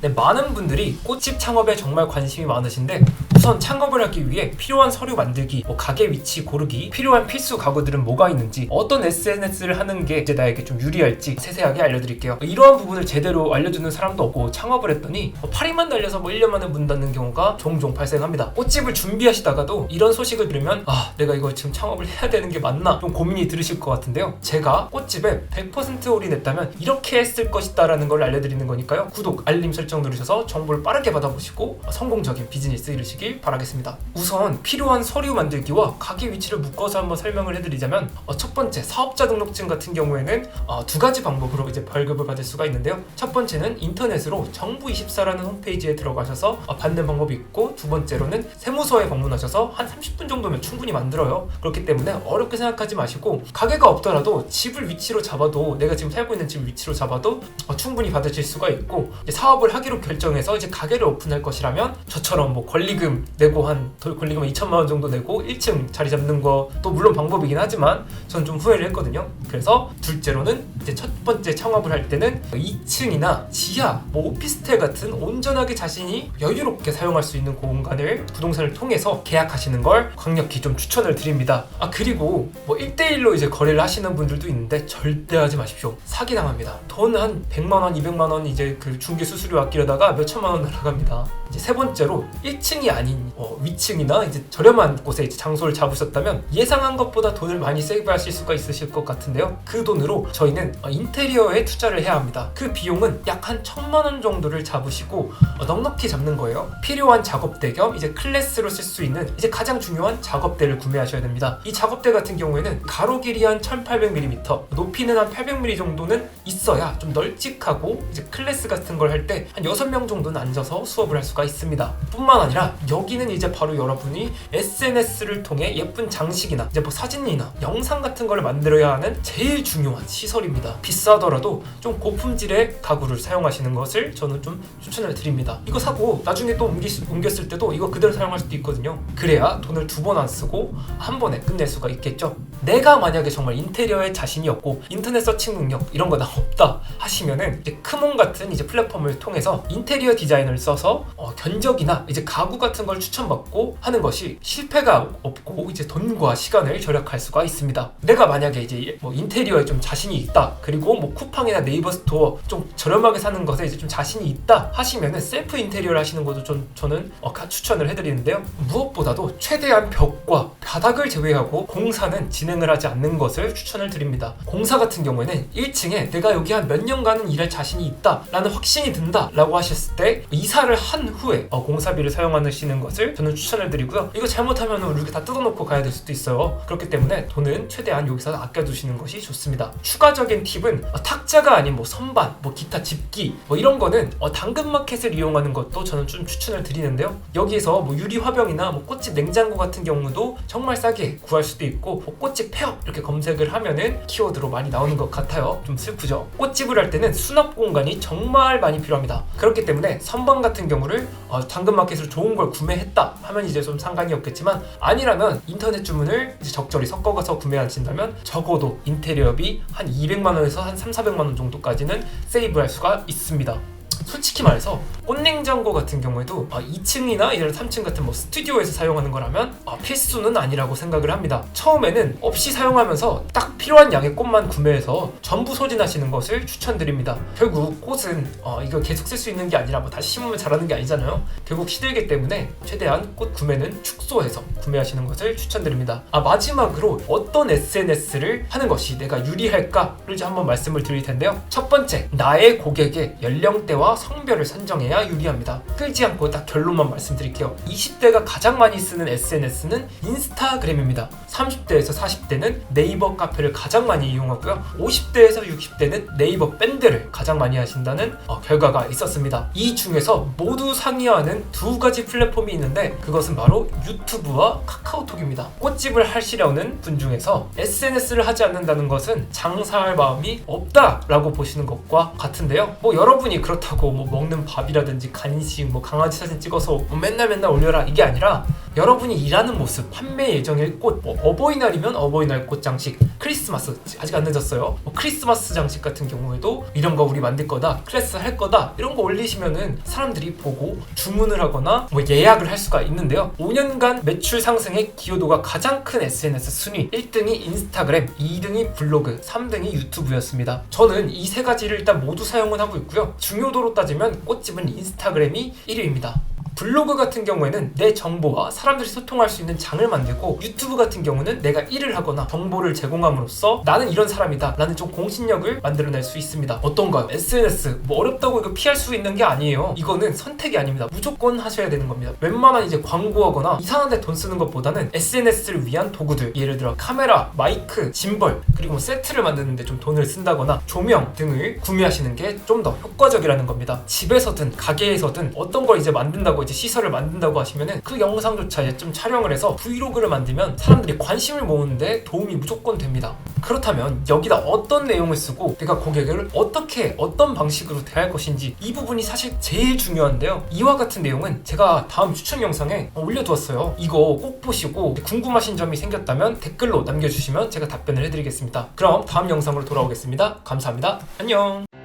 네, 많은 분들이 꽃집 창업에 정말 관심이 많으신데 우선 창업을 하기 위해 필요한 서류 만들기, 가게 위치 고르기, 필요한 필수 가구들은 뭐가 있는지, 어떤 SNS를 하는 게 이제 나에게 좀 유리할지 세세하게 알려드릴게요. 이러한 부분을 제대로 알려주는 사람도 없고 창업을 했더니 파리만 달려서 1년 만에 문 닫는 경우가 종종 발생합니다. 꽃집을 준비하시다가도 이런 소식을 들으면 내가 이거 지금 창업을 해야 되는 게 맞나? 좀 고민이 들으실 것 같은데요. 제가 꽃집에 100% 올인했다면 이렇게 했을 것이다 라는 걸 알려드리는 거니까요. 구독, 알림 설정 누르셔서 정보를 빠르게 받아보시고 성공적인 비즈니스 이루시길 바라겠습니다. 우선 필요한 서류 만들기와 가게 위치를 묶어서 한번 설명을 해드리자면 첫 번째, 사업자 등록증 같은 경우에는 두 가지 방법으로 이제 발급을 받을 수가 있는데요. 첫 번째는 인터넷으로 정부24라는 홈페이지에 들어가셔서 받는 방법이 있고, 두 번째로는 세무서에 방문하셔서 한 30분 정도면 충분히 만들어요. 그렇기 때문에 어렵게 생각하지 마시고, 가게가 없더라도 집을 위치로 잡아도, 내가 지금 살고 있는 집 위치로 잡아도 충분히 받으실 수가 있고, 이제 사업을 하기로 결정해서 이제 가게를 오픈할 것이라면 저처럼 권리금 내고 권리금 2천만 원 정도 내고 1층 자리 잡는 것도 물론 방법이긴 하지만 전 좀 후회를 했거든요. 그래서 둘째로는 이제 첫 번째 창업을 할 때는 2층이나 지하, 오피스텔 같은 온전하게 자신이 여유롭게 사용할 수 있는 공간을 부동산을 통해서 계약하시는 걸 강력히 좀 추천을 드립니다. 그리고 1대1로 이제 거래를 하시는 분들도 있는데 절대 하지 마십시오. 사기당합니다. 돈 한 100만 원, 200만 원 이제 그 중개 수수료 아끼려다가 몇 천만 원 날아갑니다. 이제 세 번째로 1층이 아닌 위층이나 이제 저렴한 곳에 이제 장소를 잡으셨다면 예상한 것보다 돈을 많이 세이브하실 수가 있으실 것 같은데요. 그 돈으로 저희는 인테리어에 투자를 해야 합니다. 그 비용은 약 한 1,000만 원 정도를 잡으시고 넉넉히 잡는 거예요. 필요한 작업대 겸 이제 클래스로 쓸 수 있는 이제 가장 중요한 작업대를 구매하셔야 됩니다. 이 작업대 같은 경우에는 가로 길이 한 1800mm, 높이는 한 800mm 정도는 있어야 좀 널찍하고 이제 클래스 같은 걸 할 때 한 6명 정도는 앉아서 수업을 할 수가 있습니다. 뿐만 아니라 여기는 이제 바로 여러분이 SNS를 통해 예쁜 장식이나 이제 사진이나 영상 같은 걸 만들어야 하는 제일 중요한 시설입니다. 비싸더라도 좀 고품질의 가구를 사용하시는 것을 저는 좀 추천을 드립니다. 이거 사고 나중에 또 옮겼을 때도 이거 그대로 사용할 수도 있거든요. 그래야 돈을 두 번 안 쓰고 한 번에 끝낼 수가 있겠죠. 내가 만약에 정말 인테리어에 자신이 없고 인터넷 서칭 능력 이런 거 나 없다 하시면은 이제 크몬 같은 이제 플랫폼을 통해서 인테리어 디자인을 써서 견적이나 이제 가구 같은 걸 추천받고 하는 것이 실패가 없고 이제 돈과 시간을 절약할 수가 있습니다. 내가 만약에 이제 인테리어에 좀 자신이 있다, 그리고 쿠팡이나 네이버 스토어 좀 저렴하게 사는 것에 이제 좀 자신이 있다 하시면은 셀프 인테리어를 하시는 것도 저는 추천을 해드리는데요. 무엇보다도 최대한 벽과 바닥을 제외하고 공사는 진행을 하지 않는 것을 추천을 드립니다. 공사 같은 경우에는 1층에 내가 여기 한 몇 년간은 일할 자신이 있다 라는 확신이 든다 라고 하셨을 때 이사를 한 후에 공사비를 사용하시는 것을 저는 추천을 드리고요. 이거 잘못하면 이렇게 다 뜯어놓고 가야 될 수도 있어요. 그렇기 때문에 돈은 최대한 여기서 아껴두시는 것이 좋습니다. 추가적인 팁은 탁자가 아닌 선반, 기타 집기 이런 거는 당근마켓을 이용하는 것도 저는 좀 추천을 드리는데요. 여기에서 유리 화병이나 꽃집 냉장고 같은 경우도 정말 싸게 구할 수도 있고, 꽃집 폐업 이렇게 검색을 하면은 키워드로 많이 나오는 것 같아요. 좀 슬프죠. 꽃집을 할 때는 수납 공간이 정말 많이 필요합니다. 그렇기 때문에 선반 같은 경우를 당근마켓으로 좋은 걸 구매했다 하면 이제 좀 상관이 없겠지만, 아니라면 인터넷 주문을 이제 적절히 섞어가서 구매하신다면 적어도 인테리어비 한 200만 원에서 한 300~400만 원 정도까지는 세이브할 수가 있습니다. 솔직히 말해서 꽃냉장고 같은 경우에도 2층이나 이런 3층 같은 스튜디오에서 사용하는 거라면 필수는 아니라고 생각을 합니다. 처음에는 없이 사용하면서 딱 필요한 양의 꽃만 구매해서 전부 소진하시는 것을 추천드립니다. 결국 꽃은 이거 계속 쓸 수 있는 게 아니라 다시 심으면 자라는 게 아니잖아요. 결국 시들기 때문에 최대한 꽃 구매는 축소해서 구매하시는 것을 추천드립니다. 마지막으로 어떤 SNS를 하는 것이 내가 유리할까를 이제 한번 말씀을 드릴 텐데요. 첫 번째, 나의 고객의 연령대와 성별을 선정해야 유리합니다. 끌지 않고 딱 결론만 말씀드릴게요. 20대가 가장 많이 쓰는 SNS는 인스타그램입니다. 30대에서 40대는 네이버 카페를 가장 많이 이용하고요. 50대에서 60대는 네이버 밴드를 가장 많이 하신다는 결과가 있었습니다. 이 중에서 모두 상위하는 두 가지 플랫폼이 있는데 그것은 바로 유튜브와 카카오톡입니다. 꽃집을 하시려는 분 중에서 SNS를 하지 않는다는 것은 장사할 마음이 없다라고 보시는 것과 같은데요. 여러분이 그렇다고 먹는 밥이라든지 간식, 강아지 사진 찍어서 맨날 올려라 이게 아니라 여러분이 일하는 모습, 판매 예정일 꽃, 어버이날이면 어버이날 꽃 장식, 크리스마스 아직 안 늦었어요. 크리스마스 장식 같은 경우에도 이런 거 우리 만들 거다, 클래스 할 거다 이런 거 올리시면은 사람들이 보고 주문을 하거나 예약을 할 수가 있는데요. 5년간 매출 상승의 기여도가 가장 큰 SNS 순위 1등이 인스타그램, 2등이 블로그, 3등이 유튜브였습니다. 저는 이 세 가지를 일단 모두 사용은 하고 있고요. 중요도로 따지면 꽃집은 인스타그램이 1위입니다. 블로그 같은 경우에는 내 정보와 사람들이 소통할 수 있는 장을 만들고, 유튜브 같은 경우는 내가 일을 하거나 정보를 제공함으로써 나는 이런 사람이다 라는 좀 공신력을 만들어낼 수 있습니다. 어떤가요? SNS 어렵다고 이거 피할 수 있는 게 아니에요. 이거는 선택이 아닙니다. 무조건 하셔야 되는 겁니다. 웬만한 이제 광고하거나 이상한 데 돈 쓰는 것보다는 SNS를 위한 도구들, 예를 들어 카메라, 마이크, 짐벌, 그리고 세트를 만드는데 좀 돈을 쓴다거나 조명 등을 구매하시는 게 좀 더 효과적이라는 겁니다. 집에서든 가게에서든 어떤 걸 이제 만든다고 시설을 만든다고 하시면은 그 영상조차 이제 좀 촬영을 해서 브이로그를 만들면 사람들이 관심을 모으는데 도움이 무조건 됩니다. 그렇다면 여기다 어떤 내용을 쓰고 내가 고객을 어떻게 어떤 방식으로 대할 것인지, 이 부분이 사실 제일 중요한데요. 이와 같은 내용은 제가 다음 추천 영상에 올려두었어요. 이거 꼭 보시고 궁금하신 점이 생겼다면 댓글로 남겨주시면 제가 답변을 해드리겠습니다. 그럼 다음 영상으로 돌아오겠습니다. 감사합니다. 안녕.